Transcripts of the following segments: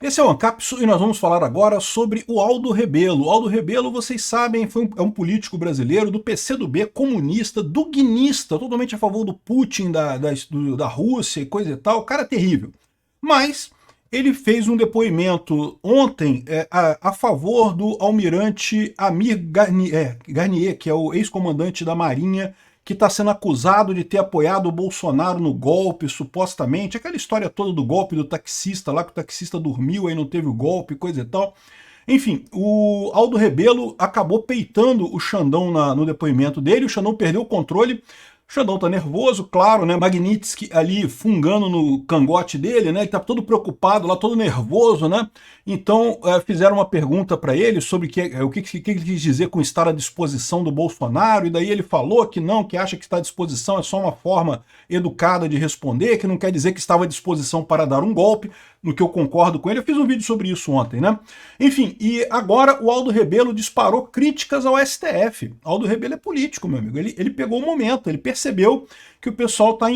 Esse é o Ancapsu e nós vamos falar agora sobre o Aldo Rebelo. O Aldo Rebelo, vocês sabem, é um político brasileiro do PCdoB, comunista, duguinista, totalmente a favor do Putin, da Rússia e coisa e tal. Cara terrível. Mas ele fez um depoimento ontem a favor do almirante Amir Garnier, que é o ex-comandante da Marinha, que está sendo acusado de ter apoiado o Bolsonaro no golpe, supostamente, aquela história toda do golpe do taxista lá, que o taxista dormiu, aí não teve o golpe, coisa e tal. Enfim, o Aldo Rebelo acabou peitando o Xandão no depoimento dele, o Xandão perdeu o controle, o Xandão tá nervoso, claro, né? Magnitsky ali fungando no cangote dele, né? Ele tá todo preocupado lá, todo nervoso, né? Então fizeram uma pergunta para ele sobre o que ele quis dizer com estar à disposição do Bolsonaro, e daí ele falou que não, que acha que estar à disposição é só uma forma educada de responder, que não quer dizer que estava à disposição para dar um golpe, no que eu concordo com ele. Eu fiz um vídeo sobre isso ontem, né? Enfim, e agora o Aldo Rebelo disparou críticas ao STF. Aldo Rebelo é político, meu amigo. Ele pegou o momento, ele percebeu que o pessoal está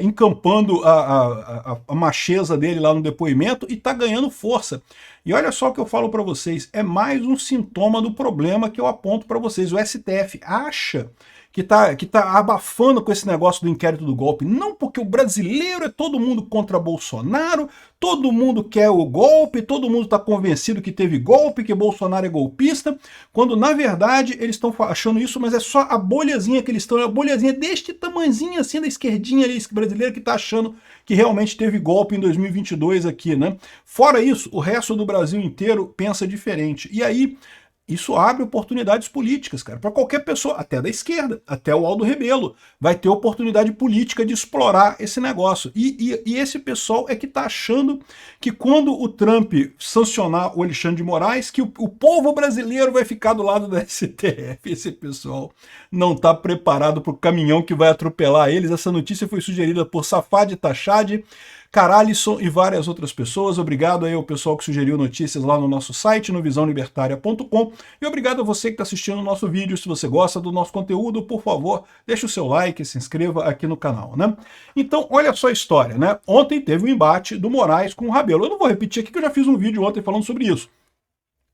encampando a macheza dele lá no depoimento e está ganhando força. E olha só o que eu falo para vocês, é mais um sintoma do problema que eu aponto para vocês. O STF acha que tá abafando com esse negócio do inquérito do golpe. Não, porque o brasileiro é todo mundo contra Bolsonaro, todo mundo quer o golpe, todo mundo está convencido que teve golpe, que Bolsonaro é golpista, quando na verdade eles estão achando isso, mas é só a bolhazinha que eles estão, é a bolhazinha deste tamanzinho assim da esquerdinha ali, brasileira, que está achando que realmente teve golpe em 2022 aqui, né? Fora isso, o resto do Brasil inteiro pensa diferente. E aí, isso abre oportunidades políticas, cara, para qualquer pessoa, até da esquerda, até o Aldo Rebelo, vai ter oportunidade política de explorar esse negócio. E esse pessoal é que está achando que quando o Trump sancionar o Alexandre de Moraes, que o povo brasileiro vai ficar do lado da STF. Esse pessoal não está preparado para o caminhão que vai atropelar eles. Essa notícia foi sugerida por Safad Tachad, Caralisson e várias outras pessoas. Obrigado aí ao pessoal que sugeriu notícias lá no nosso site, no visãolibertaria.com, e obrigado a você que está assistindo o nosso vídeo. Se você gosta do nosso conteúdo, por favor, deixe o seu like, se inscreva aqui no canal, né? Então, olha só a história, né? Ontem teve um embate do Moraes com o Rebelo. Eu não vou repetir aqui, que eu já fiz um vídeo ontem falando sobre isso.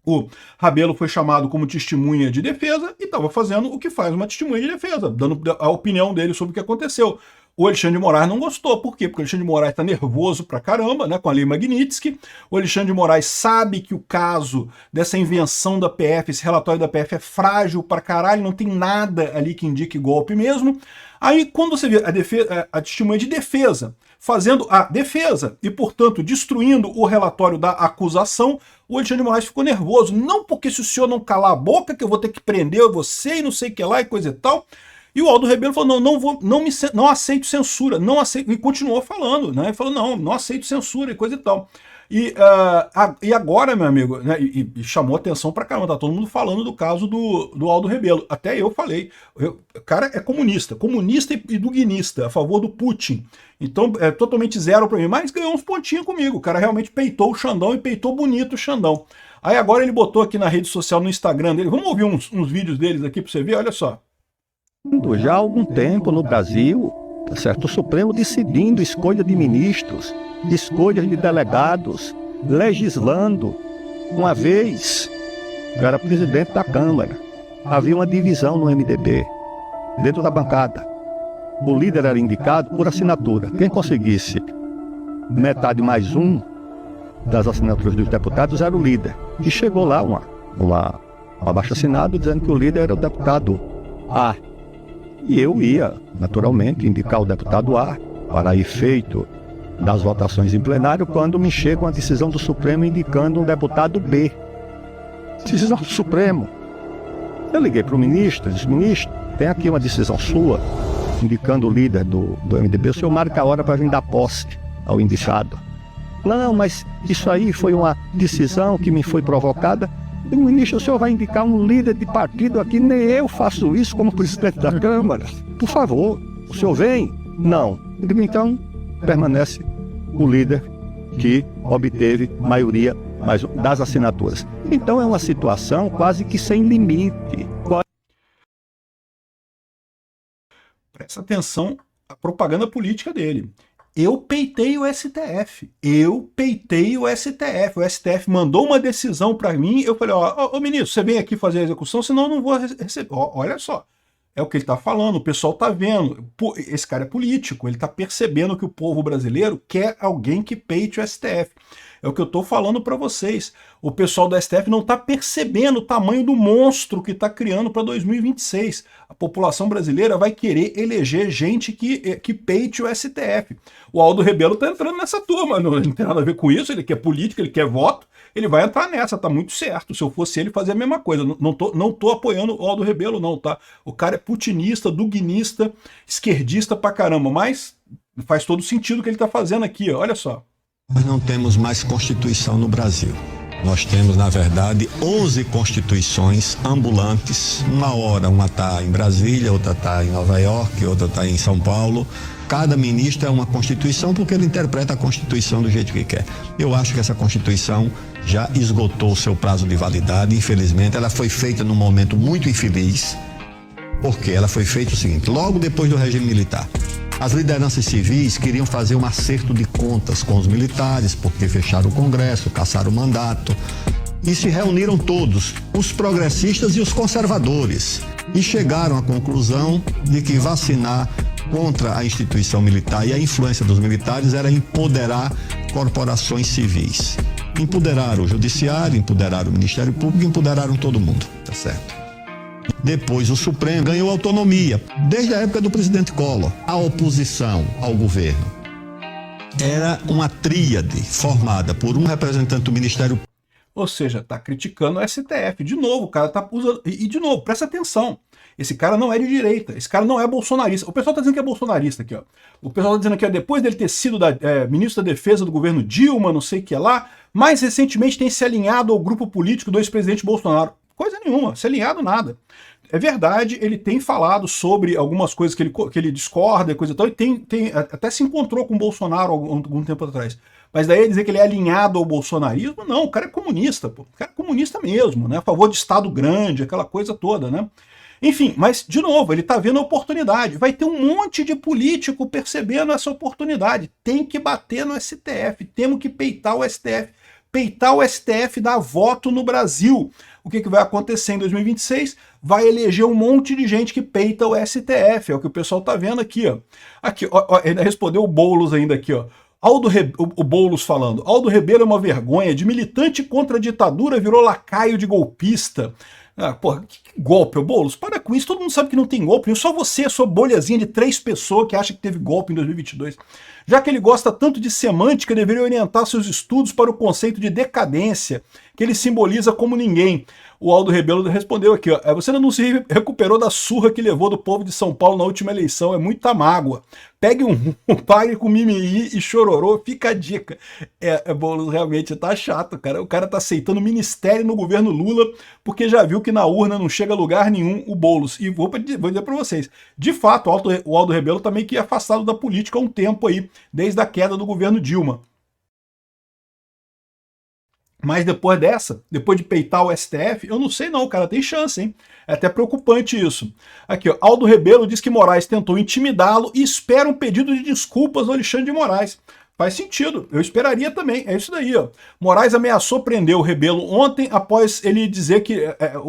O Rebelo foi chamado como testemunha de defesa e estava fazendo o que faz uma testemunha de defesa, dando a opinião dele sobre o que aconteceu. O Alexandre de Moraes não gostou. Por quê? Porque o Alexandre de Moraes está nervoso pra caramba, né, com a lei Magnitsky. O Alexandre de Moraes sabe que o caso dessa invenção da PF, esse relatório da PF é frágil pra caralho, não tem nada ali que indique golpe mesmo. Aí, quando você vê a testemunha de defesa fazendo a defesa e, portanto, destruindo o relatório da acusação, o Alexandre de Moraes ficou nervoso. Não, porque se o senhor não calar a boca, que eu vou ter que prender você e não sei o que lá e coisa e tal. E o Aldo Rebelo falou, não aceito censura, não aceito, e continuou falando, né? Ele falou, não aceito censura e coisa e tal. E agora, meu amigo, né, e chamou atenção pra caramba, tá todo mundo falando do caso do Aldo Rebelo. Até eu falei, o cara é comunista e duguinista, a favor do Putin. Então é totalmente zero pra mim, mas ganhou uns pontinhos comigo. O cara realmente peitou o Xandão e peitou bonito o Xandão. Aí agora ele botou aqui na rede social, no Instagram dele, vamos ouvir uns vídeos deles aqui pra você ver, olha só. Já há algum tempo no Brasil, tá certo, o Supremo decidindo escolha de ministros, escolha de delegados, legislando. Uma vez, eu era presidente da Câmara, havia uma divisão no MDB, dentro da bancada. O líder era indicado por assinatura. Quem conseguisse metade mais um das assinaturas dos deputados era o líder. E chegou lá um abaixo-assinado dizendo que o líder era o deputado A. E eu ia, naturalmente, indicar o deputado A para efeito das votações em plenário quando me chega uma decisão do Supremo indicando um deputado B. Decisão do Supremo. Eu liguei para o ministro, disse, ministro, tem aqui uma decisão sua, indicando o líder do MDB, o senhor marca a hora para vir dar posse ao indicado. Não, mas isso aí foi uma decisão que me foi provocada. Ministro, o senhor vai indicar um líder de partido aqui, nem eu faço isso como presidente da Câmara. Por favor, o senhor vem? Não. Então, permanece o líder que obteve maioria das assinaturas. Então é uma situação quase que sem limite. Presta atenção à propaganda política dele. Eu peitei o STF. Eu peitei o STF. O STF mandou uma decisão para mim. Eu falei, ó, ministro, você vem aqui fazer a execução, senão eu não vou receber. Ó, olha só. É o que ele está falando, o pessoal está vendo. Esse cara é político, ele está percebendo que o povo brasileiro quer alguém que peite o STF. É o que eu estou falando para vocês. O pessoal do STF não está percebendo o tamanho do monstro que está criando para 2026. A população brasileira vai querer eleger gente que peite o STF. O Aldo Rebelo está entrando nessa turma, não tem nada a ver com isso, ele quer política, ele quer voto, ele vai entrar nessa, tá muito certo. Se eu fosse ele, fazia a mesma coisa. Não tô apoiando o Aldo Rebelo, não, tá? O cara é putinista, duguinista, esquerdista pra caramba, mas faz todo sentido o que ele tá fazendo aqui, ó. Olha só. Nós não temos mais Constituição no Brasil. Nós temos, na verdade, 11 constituições ambulantes. Uma hora uma está em Brasília, outra está em Nova York, outra está em São Paulo. Cada ministro é uma Constituição porque ele interpreta a Constituição do jeito que quer. Eu acho que essa Constituição já esgotou o seu prazo de validade. Infelizmente, ela foi feita num momento muito infeliz. Porque ela foi feita o seguinte, logo depois do regime militar. As lideranças civis queriam fazer um acerto de contas com os militares, porque fecharam o Congresso, cassaram o mandato. E se reuniram todos, os progressistas e os conservadores. E chegaram à conclusão de que vacinar contra a instituição militar e a influência dos militares era empoderar corporações civis. Empoderaram o judiciário, empoderaram o Ministério Público, empoderaram todo mundo, tá certo? Depois o Supremo ganhou autonomia, desde a época do presidente Collor. A oposição ao governo era uma tríade formada por um representante do Ministério Público. Ou seja, tá criticando o STF. De novo, o cara tá usando... E de novo, presta atenção. Esse cara não é de direita, esse cara não é bolsonarista. O pessoal tá dizendo que é bolsonarista aqui, ó. O pessoal tá dizendo que depois dele ter sido ministro da Defesa do governo Dilma, não sei o que lá, mais recentemente tem se alinhado ao grupo político do ex-presidente Bolsonaro. Coisa nenhuma, se alinhado nada. É verdade, ele tem falado sobre algumas coisas que ele discorda e coisa e tal, e até se encontrou com o Bolsonaro algum tempo atrás. Mas daí dizer que ele é alinhado ao bolsonarismo, não, o cara é comunista, pô. O cara é comunista mesmo, né? A favor de Estado grande, aquela coisa toda, né? Enfim, mas, de novo, ele tá vendo a oportunidade. Vai ter um monte de político percebendo essa oportunidade. Tem que bater no STF, temos que peitar o STF. Peitar o STF dá voto no Brasil. O que vai acontecer em 2026? Vai eleger um monte de gente que peita o STF. É o que o pessoal tá vendo aqui, ó. Aqui, ó, ele respondeu o Boulos ainda aqui, ó. O Boulos falando, Aldo Rebelo é uma vergonha, de militante contra a ditadura virou lacaio de golpista. Ah, porra, que golpe, ô Boulos? Para com isso, todo mundo sabe que não tem golpe, só você, a sua bolhazinha de 3 pessoas que acha que teve golpe em 2022. Já que ele gosta tanto de semântica, deveria orientar seus estudos para o conceito de decadência, que ele simboliza como ninguém. O Aldo Rebelo respondeu aqui, ó, você ainda não se recuperou da surra que levou do povo de São Paulo na última eleição, é muita mágoa. Pegue pague com mimimi e chororô, fica a dica. Boulos, realmente tá chato, cara. O cara tá aceitando ministério no governo Lula, porque já viu que na urna não chega a lugar nenhum o Boulos. E vou dizer para vocês, de fato, o Aldo Rebelo tá meio que afastado da política há um tempo aí, desde a queda do governo Dilma. Mas depois de peitar o STF, eu não sei não, o cara tem chance, hein? É até preocupante isso. Aqui, ó, Aldo Rebelo diz que Moraes tentou intimidá-lo e espera um pedido de desculpas do Alexandre de Moraes. Faz sentido, eu esperaria também, é isso daí, ó. Moraes ameaçou prender o Rebelo ontem após ele dizer que,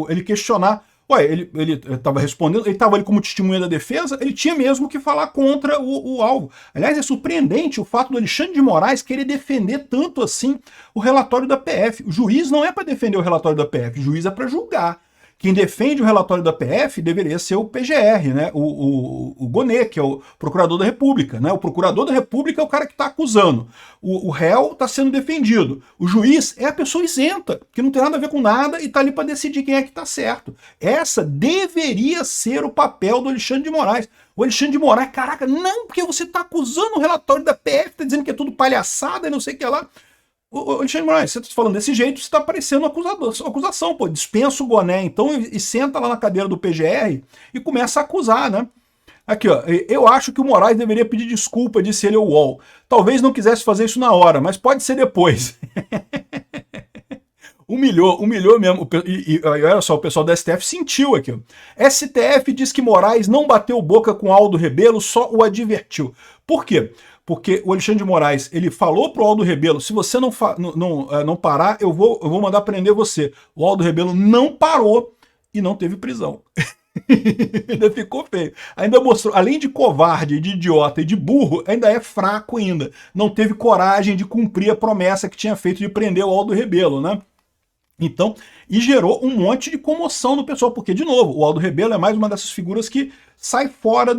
ele questionar. Ué, ele estava respondendo, ele estava ali como testemunha da defesa, ele tinha mesmo que falar contra o alvo. Aliás, é surpreendente o fato do Alexandre de Moraes querer defender tanto assim o relatório da PF. O juiz não é para defender o relatório da PF, o juiz é para julgar. Quem defende o relatório da PF deveria ser o PGR, né? O Gonê, que é o procurador da República, né? O procurador da República é o cara que está acusando. O réu está sendo defendido. O juiz é a pessoa isenta, que não tem nada a ver com nada e está ali para decidir quem é que está certo. Essa deveria ser o papel do Alexandre de Moraes. O Alexandre de Moraes, caraca, não, porque você está acusando o relatório da PF, está dizendo que é tudo palhaçada e não sei o que lá. Ô, Alexandre de Moraes, você está falando desse jeito, você está parecendo acusação, pô, dispensa o boné, então, e senta lá na cadeira do PGR e começa a acusar, né? Aqui, ó, eu acho que o Moraes deveria pedir desculpa, disse ele ao UOL. Talvez não quisesse fazer isso na hora, mas pode ser depois. Humilhou mesmo. E olha só, o pessoal da STF sentiu aqui. Ó. STF diz que Moraes não bateu boca com Aldo Rebelo, só o advertiu. Por quê? porque o Alexandre de Moraes, ele falou pro Aldo Rebelo, se você não parar, eu vou mandar prender você. O Aldo Rebelo não parou e não teve prisão. Ainda ficou feio. Ainda mostrou, além de covarde, de idiota e de burro, ainda é fraco ainda. Não teve coragem de cumprir a promessa que tinha feito de prender o Aldo Rebelo, né? Então, e gerou um monte de comoção no pessoal, porque, de novo, o Aldo Rebelo é mais uma dessas figuras que sai fora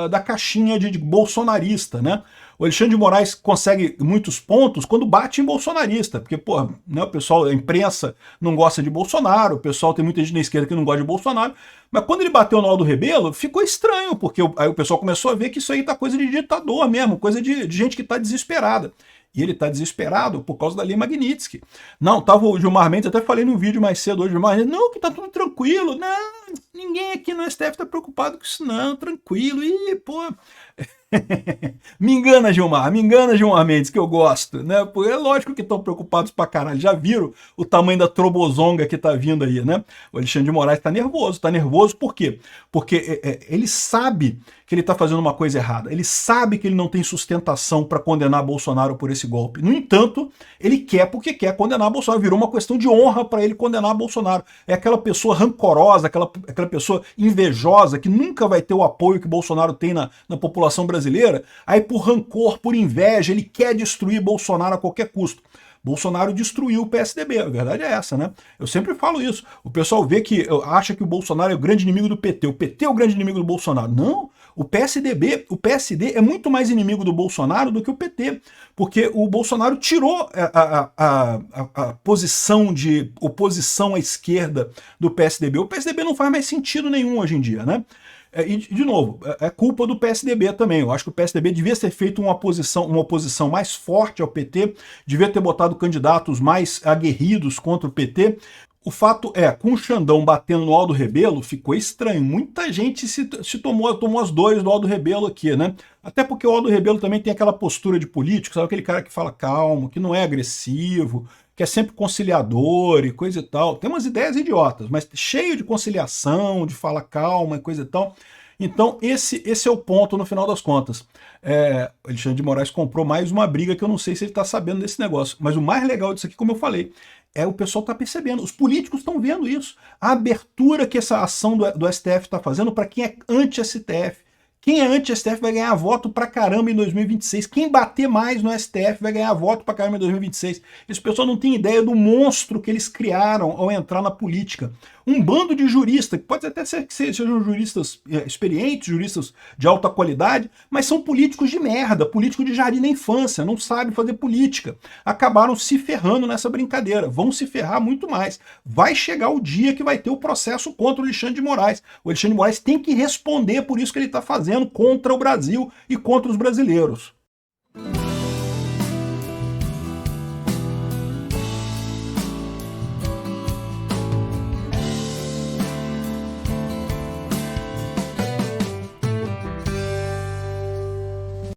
da caixinha de bolsonarista, né? O Alexandre de Moraes consegue muitos pontos quando bate em bolsonarista, porque, pô, né, o pessoal, a imprensa não gosta de Bolsonaro, o pessoal tem muita gente na esquerda que não gosta de Bolsonaro, mas quando ele bateu no Aldo Rebelo, ficou estranho, porque aí o pessoal começou a ver que isso aí tá coisa de ditador mesmo, coisa de gente que tá desesperada. E ele está desesperado por causa da Lei Magnitsky. Não, tava o Gilmar Mendes, até falei no vídeo mais cedo hoje, Gilmar Mendes, não, que tá tudo tranquilo, não, ninguém aqui no STF tá preocupado com isso não, tranquilo, e pô... Me engana, Gilmar Mendes, que eu gosto, né? Porque é lógico que estão preocupados pra caralho, já viram o tamanho da trobozonga que tá vindo aí, né? O Alexandre de Moraes tá nervoso por quê? Porque ele sabe que ele tá fazendo uma coisa errada, ele sabe que ele não tem sustentação para condenar Bolsonaro por esse golpe. No entanto, ele quer porque quer condenar Bolsonaro, virou uma questão de honra para ele condenar Bolsonaro. É aquela pessoa rancorosa, aquela pessoa invejosa que nunca vai ter o apoio que Bolsonaro tem na população brasileira, aí por rancor, por inveja, ele quer destruir Bolsonaro a qualquer custo. Bolsonaro destruiu o PSDB, a verdade é essa, né? Eu sempre falo isso. O pessoal acha que o Bolsonaro é o grande inimigo do PT, o PT é o grande inimigo do Bolsonaro. Não, o PSD é muito mais inimigo do Bolsonaro do que o PT, porque o Bolsonaro tirou a posição de oposição à esquerda do PSDB. O PSDB não faz mais sentido nenhum hoje em dia, né? E, de novo, é culpa do PSDB também. Eu acho que o PSDB devia ter feito uma oposição mais forte ao PT, devia ter botado candidatos mais aguerridos contra o PT. O fato é, com o Xandão batendo no Aldo Rebelo, ficou estranho. Muita gente tomou as dores do Aldo Rebelo aqui, né? Até porque o Aldo Rebelo também tem aquela postura de político, sabe? Aquele cara que fala calmo, que não é agressivo, que é sempre conciliador e coisa e tal. Tem umas ideias idiotas, mas cheio de conciliação, de fala calma e coisa e tal. Então, esse é o ponto no final das contas. Alexandre de Moraes comprou mais uma briga que eu não sei se ele está sabendo desse negócio. Mas o mais legal disso aqui, como eu falei, o pessoal está percebendo, os políticos estão vendo isso. A abertura que essa ação do STF está fazendo para quem é anti-STF. Quem é anti-STF vai ganhar voto pra caramba em 2026. Quem bater mais no STF vai ganhar voto pra caramba em 2026. Esse pessoal não tem ideia do monstro que eles criaram ao entrar na política. Um bando de juristas, que pode até ser que sejam juristas experientes, juristas de alta qualidade, mas são políticos de merda, políticos de jardim da infância, não sabem fazer política. Acabaram se ferrando nessa brincadeira, vão se ferrar muito mais. Vai chegar o dia que vai ter o processo contra o Alexandre de Moraes. O Alexandre de Moraes tem que responder por isso que ele está fazendo contra o Brasil e contra os brasileiros.